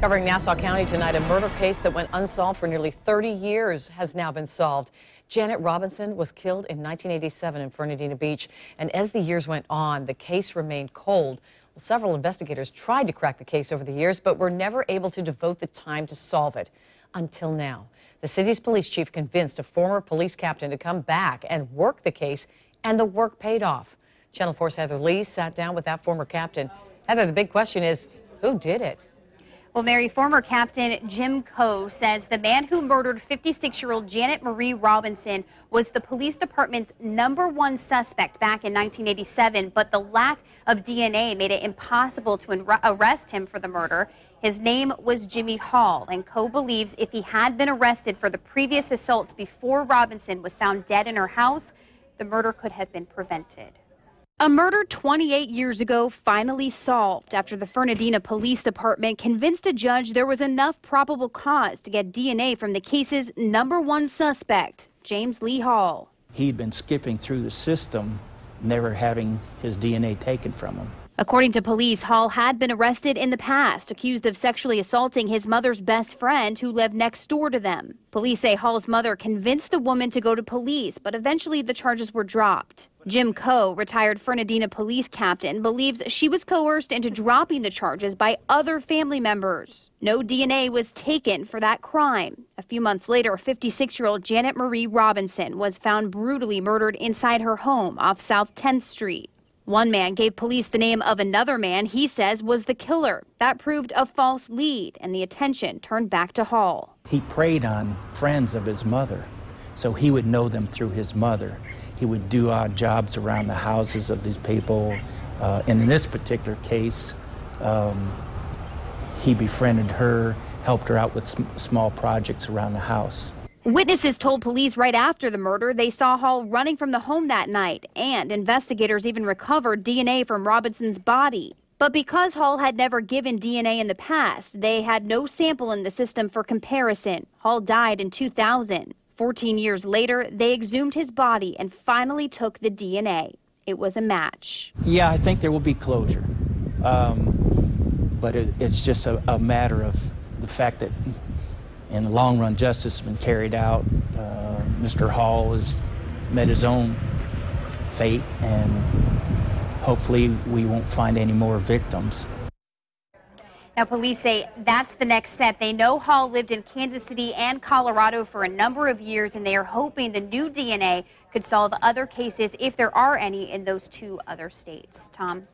Covering Nassau County tonight, a murder case that went unsolved for nearly 30 years has now been solved. Janet Robinson was killed in 1987 in Fernandina Beach, and as the years went on, the case remained cold. Well, several investigators tried to crack the case over the years, but were never able to devote the time to solve it. Until now, the city's police chief convinced a former police captain to come back and work the case, and the work paid off. Channel 4's Heather Lee sat down with that former captain. Heather, the big question is, who did it? Well, Mary, former Captain Jim Coe says the man who murdered 56-year-old Janet Marie Robinson was the police department's #1 suspect back in 1987, but the lack of DNA made it impossible to arrest him for the murder. His name was Jimmy Hall, and Coe believes if he had been arrested for the previous assaults before Robinson was found dead in her house, the murder could have been prevented. A murder 28 years ago finally solved after the Fernandina Police Department convinced a judge there was enough probable cause to get DNA from the case's #1 suspect, James Lee Hall. He'd been skipping through the system, never having his DNA taken from him. According to police, Hall had been arrested in the past, accused of sexually assaulting his mother's best friend who lived next door to them. Police say Hall's mother convinced the woman to go to police, but eventually the charges were dropped. Jim Coe, retired Fernandina police captain, believes she was coerced into dropping the charges by other family members. No DNA was taken for that crime. A few months later, 56-year-old Janet Marie Robinson was found brutally murdered inside her home off South 10th Street. One man gave police the name of another man he says was the killer. That proved a false lead, and the attention turned back to Hall. He preyed on friends of his mother, so he would know them through his mother. He would do odd jobs around the houses of these people. In this particular case, he befriended her, helped her out with small projects around the house. Witnesses told police right after the murder they saw Hall running from the home that night, and investigators even recovered DNA from Robinson's body. But because Hall had never given DNA in the past, they had no sample in the system for comparison. Hall died in 2000. 14 years later, they exhumed his body and finally took the DNA. It was a match. Yeah, I think there will be closure. But it's just a matter of the fact that in the long run, justice has been carried out. Mr. Hall has met his own fate, and hopefully we won't find any more victims. Now, police say that's the next step. They know Hall lived in Kansas City and Colorado for a number of years, and they are hoping the new DNA could solve other cases if there are any in those 2 other states. Tom?